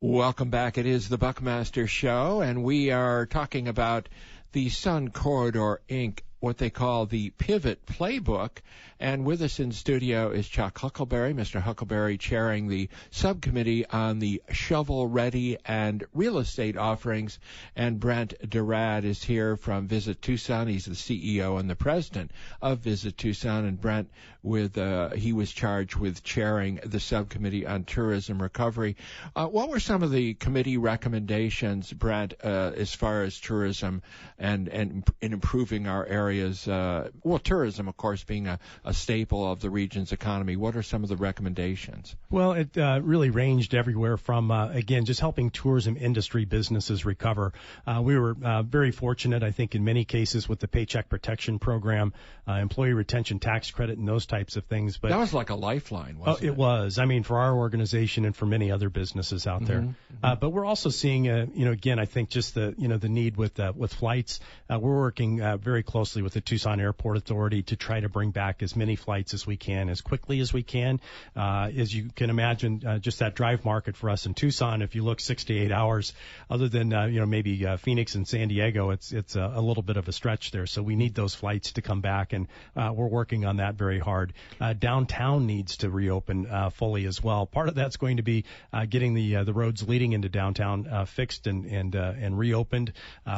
Welcome back. It is the Buckmaster Show, and we are talking about the Sun Corridor, Inc., what they call the Pivot Playbook. And with us in studio is Chuck Huckelberry, Mr. Huckelberry, chairing the subcommittee on the shovel-ready and real estate offerings. And Brent DeRaad is here from Visit Tucson. He's the CEO and the president of Visit Tucson. And Brent, he was charged with chairing the subcommittee on tourism recovery. What were some of the committee recommendations, Brent, as far as tourism and in improving our areas? Tourism, of course, being a staple of the region's economy. What are some of the recommendations? Well, it really ranged everywhere from, again, just helping tourism industry businesses recover. We were very fortunate, I think, in many cases with the Paycheck Protection Program, employee retention tax credit, and those types of things. But that was like a lifeline, wasn't it? It was. I mean, for our organization and for many other businesses out there. But we're also seeing, again, I think just the need with flights. We're working very closely with the Tucson Airport Authority to try to bring back as many flights as we can, as quickly as we can. As you can imagine, just that drive market for us in Tucson, if you look 6 to 8 hours, other than, maybe Phoenix and San Diego, it's a little bit of a stretch there. So we need those flights to come back, and we're working on that very hard. Downtown needs to reopen fully as well. Part of that's going to be getting the roads leading into downtown fixed and reopened.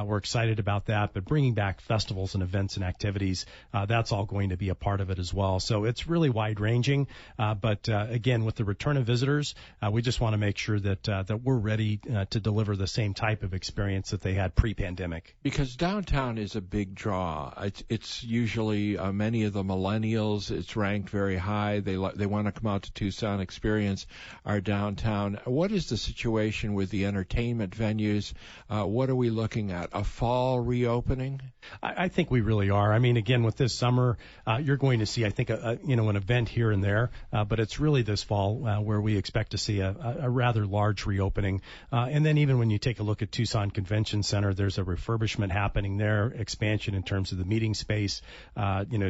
We're excited about that, but bringing back festivals and events and activities, that's all going to be a part of it as well. So it's really wide-ranging, but again, with the return of visitors, we just want to make sure that we're ready to deliver the same type of experience that they had pre-pandemic. Because downtown is a big draw. It's usually many of the millennials. It's ranked very high. They want to come out to Tucson, experience our downtown. What is the situation with the entertainment venues? What are we looking at? A fall reopening? I think we really are. I mean, again, with this summer, you're going to see, I think, an event here and there, but it's really this fall where we expect to see a rather large reopening. And then even when you take a look at Tucson Convention Center, there's a refurbishment happening there, expansion in terms of the meeting space,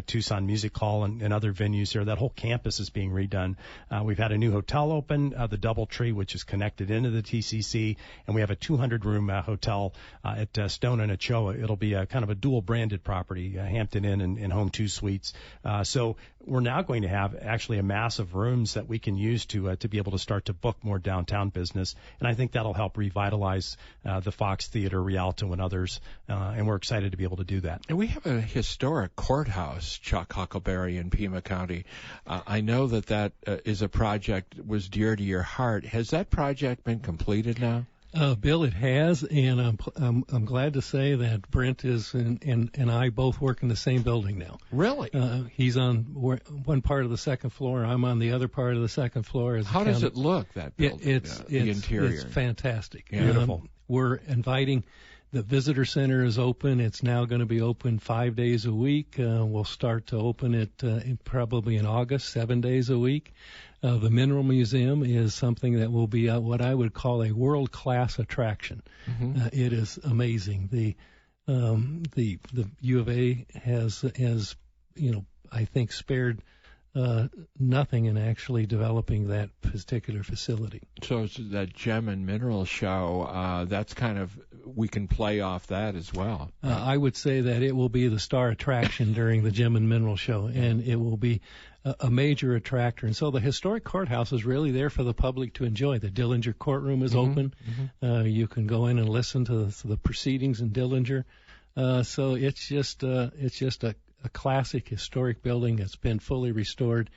Tucson Music Hall and other venues here. That whole campus is being redone. We've had a new hotel open, the DoubleTree, which is connected into the TCC, and we have a 200-room hotel at Stone and Ochoa. It'll be a kind of a dual-branded property, Hampton Inn and Home 2 Suites. So we're now going to have actually a mass of rooms that we can use to be able to start to book more downtown business, and I think that'll help revitalize the Fox Theater, Rialto, and others, and we're excited to be able to do that. And we have a historic courthouse, Chuck Huckelberry, in Pima County. I know that is a project that was dear to your heart. Has that project been completed now? Bill, it has, and I'm glad to say that Brent is and I both work in the same building now. Really? He's on one part of the second floor. I'm on the other part of the second floor. How does it look, that building? The interior. It's fantastic. Yeah. Beautiful. We're inviting. The visitor center is open. It's now going to be open 5 days a week. We'll start to open it probably in August, 7 days a week. The Mineral Museum is something that will be what I would call a world-class attraction. Mm-hmm. It is amazing. The U of A has I think spared nothing in actually developing that particular facility. So it's that Gem and Mineral Show, that's kind of, we can play off that as well. I would say that it will be the star attraction during the Gem and Mineral Show, and it will be a major attractor. And so the historic courthouse is really there for the public to enjoy. The Dillinger courtroom is open. Mm-hmm. You can go in and listen to the proceedings in Dillinger. So it's just a classic historic building that's been fully restored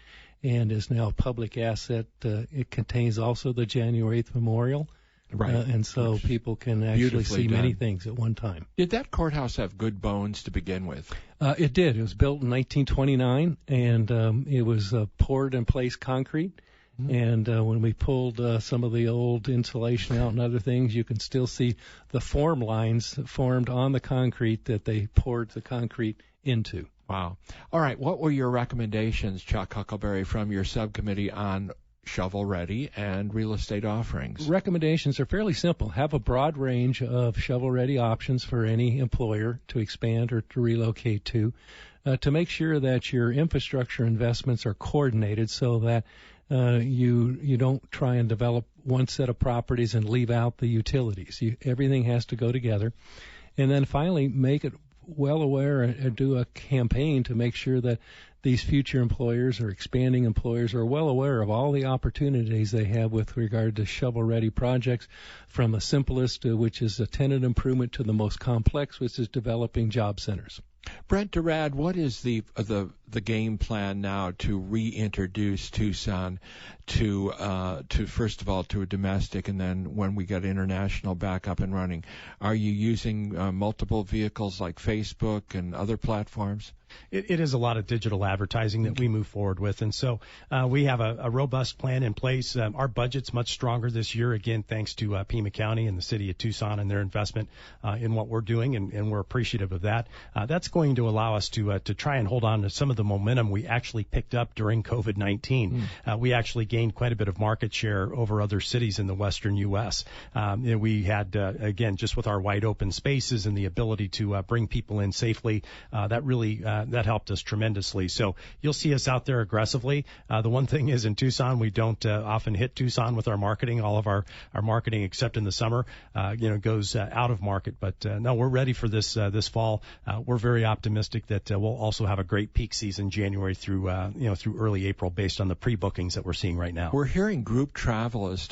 and is now a public asset. It contains also the January 8th Memorial. Right. And so people can actually see many things at one time. Did that courthouse have good bones to begin with? It did. It was built in 1929, and it was poured in place concrete. Mm-hmm. And when we pulled some of the old insulation out and other things, you can still see the form lines formed on the concrete that they poured the concrete into. Wow. All right. What were your recommendations, Chuck Huckelberry, from your subcommittee on shovel-ready and real estate offerings? Recommendations are fairly simple. Have a broad range of shovel-ready options for any employer to expand or to relocate to make sure that your infrastructure investments are coordinated so that you don't try and develop one set of properties and leave out the utilities. Everything has to go together. And then finally, make it well aware and do a campaign to make sure that these future employers or expanding employers are well aware of all the opportunities they have with regard to shovel-ready projects, from the simplest, which is a tenant improvement, to the most complex, which is developing job centers. Brent, DeRaad, what is the game plan now to reintroduce Tucson to first of all to a domestic, and then when we get international back up and running? Are you using multiple vehicles like Facebook and other platforms? It is a lot of digital advertising that we move forward with, and so we have a robust plan in place. Our budget's much stronger this year, again, thanks to Pima County and the city of Tucson and their investment in what we're doing, and we're appreciative of that. That's going to allow us to try and hold on to some of the momentum we actually picked up during COVID-19. We actually gained quite a bit of market share over other cities in the western U.S. We had, again, just with our wide open spaces and the ability to bring people in safely, that really that helped us tremendously. So you'll see us out there aggressively. The one thing is, in Tucson, we don't often hit Tucson with our marketing. All of our marketing, except in the summer, goes out of market. But no, we're ready for this fall. We're very optimistic that we'll also have a great peak season January through early April, based on the pre-bookings that we're seeing right now. We're hearing business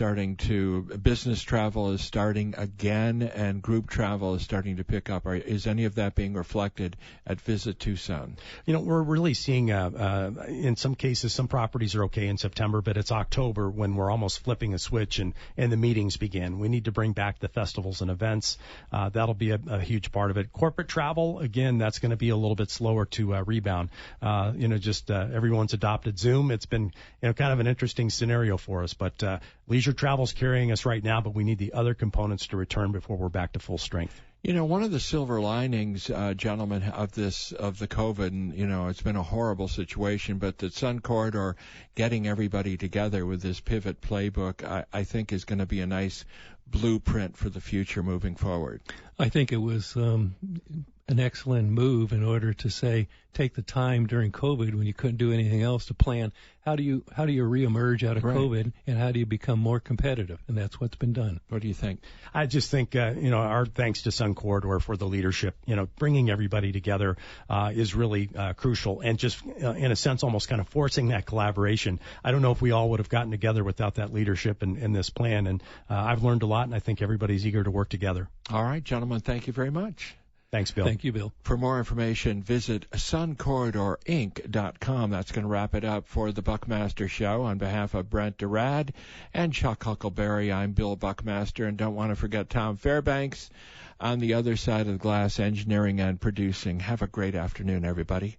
travel is starting again, and group travel is starting to pick up. Is any of that being reflected at Visit Tucson? We're really seeing, in some cases, some properties are okay in September, but it's October when we're almost flipping a switch and the meetings begin. We need to bring back the festivals and events. That'll be a huge part of it. Corporate travel, again, that's going to be a little bit slower to rebound. Everyone's adopted Zoom. It's been, kind of an interesting scenario for us, but leisure travel's carrying us right now, but we need the other components to return before we're back to full strength. One of the silver linings, gentlemen, of the COVID, and, it's been a horrible situation, but the Sun Corridor getting everybody together with this pivot playbook, I think is going to be a nice blueprint for the future moving forward. I think it was an excellent move in order to take the time during COVID, when you couldn't do anything else, to plan how do you reemerge out of COVID, and how do you become more competitive, and that's what's been done. What do you think? I just think our thanks to Sun Corridor for the leadership. Bringing everybody together is really crucial, and just in a sense almost kind of forcing that collaboration. I don't know if we all would have gotten together without that leadership and this plan, and I've learned a lot, and I think everybody's eager to work together. All right, gentlemen, thank you very much. Thanks, Bill. Thank you, Bill. For more information, visit suncorridorinc.com. That's going to wrap it up for the Buckmaster Show. On behalf of Brent DeRaad and Chuck Huckelberry, I'm Bill Buckmaster, and don't want to forget Tom Fairbanks on the other side of the glass, engineering and producing. Have a great afternoon, everybody.